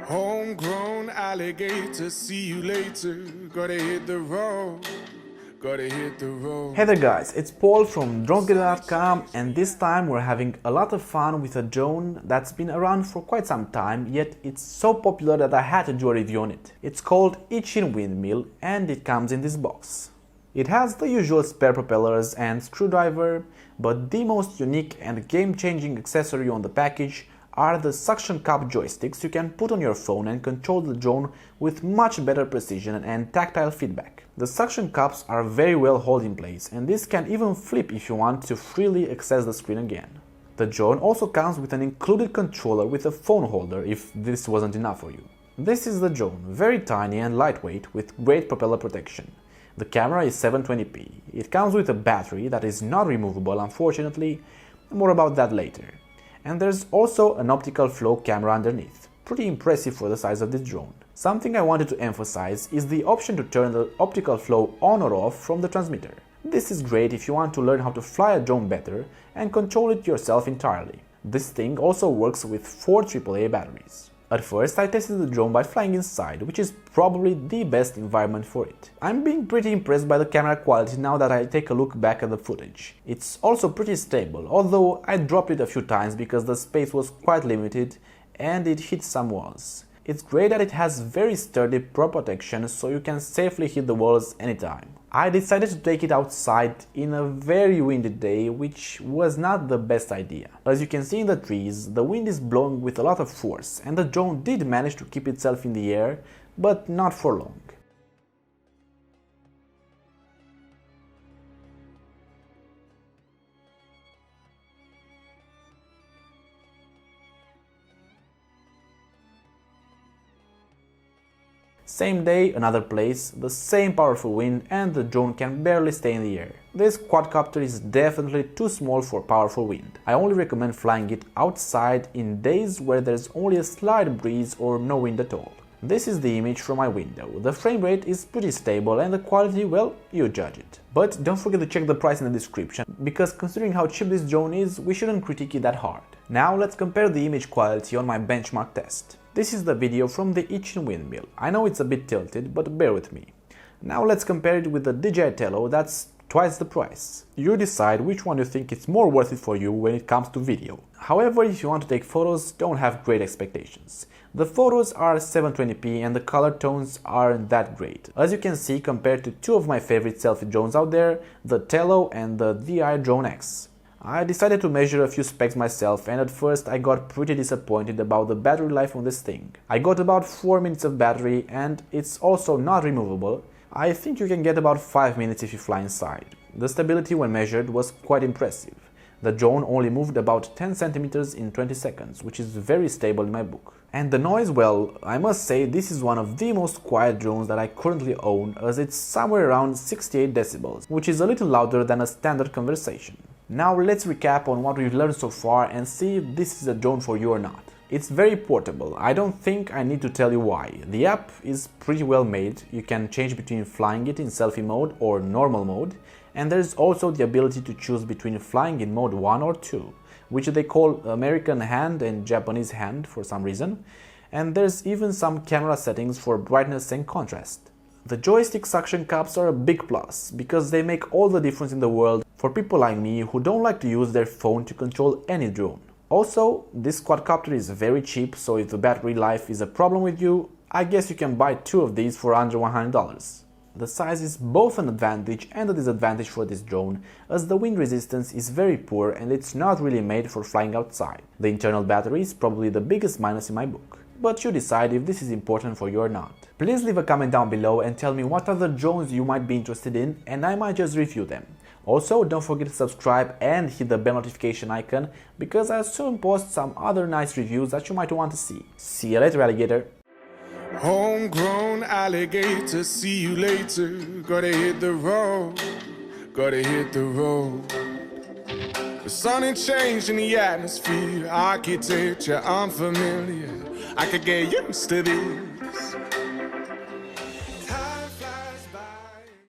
Homegrown alligator, see you later. Gotta hit the road. Gotta hit the road. Hey there guys, it's Paul from DroneGuide.com, and this time we're having a lot of fun with a drone that's been around for quite some time, yet it's so popular that I had to do a review on it. It's called Eachine Windmill and it comes in this box. It has the usual spare propellers and screwdriver, but the most unique and game-changing accessory on the package are the suction cup joysticks you can put on your phone and control the drone with much better precision and tactile feedback. The suction cups are very well held in place, and this can even flip if you want to freely access the screen again. The drone also comes with an included controller with a phone holder if this wasn't enough for you. This is the drone, very tiny and lightweight with great propeller protection. The camera is 720p. It comes with a battery that is not removable, unfortunately. More about that later. And there's also an optical flow camera underneath. Pretty impressive for the size of this drone. Something I wanted to emphasize is the option to turn the optical flow on or off from the transmitter. This is great if you want to learn how to fly a drone better and control it yourself entirely. This thing also works with 4 AAA batteries. At first I tested the drone by flying inside, which is probably the best environment for it. I'm being pretty impressed by the camera quality now that I take a look back at the footage. It's also pretty stable, although I dropped it a few times because the space was quite limited and it hit some walls. It's great that it has very sturdy prop protection, so you can safely hit the walls anytime. I decided to take it outside in a very windy day, which was not the best idea. As you can see in the trees, the wind is blowing with a lot of force, and the drone did manage to keep itself in the air, but not for long. Same day, another place, the same powerful wind, and the drone can barely stay in the air. This quadcopter is definitely too small for powerful wind. I only recommend flying it outside in days where there's only a slight breeze or no wind at all. This is the image from my window. The frame rate is pretty stable and the quality, well, you judge it. But don't forget to check the price in the description, because considering how cheap this drone is, we shouldn't critique it that hard. Now let's compare the image quality on my benchmark test. This is the video from the Eachine Windmill. I know it's a bit tilted, but bear with me. Now let's compare it with the DJI Tello that's twice the price. You decide which one you think is more worth it for you when it comes to video. However, if you want to take photos, don't have great expectations. The photos are 720p and the color tones aren't that great. As you can see, compared to two of my favorite selfie drones out there, the Tello and the DJI Drone X. I decided to measure a few specs myself, and at first I got pretty disappointed about the battery life on this thing. I got about 4 minutes of battery and it's also not removable. I think you can get about 5 minutes if you fly inside. The stability when measured was quite impressive. The drone only moved about 10 centimeters in 20 seconds, which is very stable in my book. And the noise, well, I must say this is one of the most quiet drones that I currently own, as it's somewhere around 68 decibels, which is a little louder than a standard conversation. Now let's recap on what we've learned so far and see if this is a drone for you or not. It's very portable. I don't think I need to tell you why. The app is pretty well made. You can change between flying it in selfie mode or normal mode, and there's also the ability to choose between flying in mode 1 or 2, which they call American hand and Japanese hand for some reason, and there's even some camera settings for brightness and contrast. The joystick suction cups are a big plus, because they make all the difference in the world for people like me who don't like to use their phone to control any drone. Also, this quadcopter is very cheap, so if the battery life is a problem with you, I guess you can buy 2 of these for under $100. The size is both an advantage and a disadvantage for this drone, as the wind resistance is very poor and it's not really made for flying outside. The internal battery is probably the biggest minus in my book. But you decide if this is important for you or not. Please leave a comment down below and tell me what other drones you might be interested in, and I might just review them. Also, don't forget to subscribe and hit the bell notification icon, because I'll soon post some other nice reviews that you might want to see. See you later, alligator! Homegrown alligator, see you later. Gotta hit the road. Gotta hit the road. The sun ain't changed in the atmosphere. Architecture unfamiliar. I could get used to this.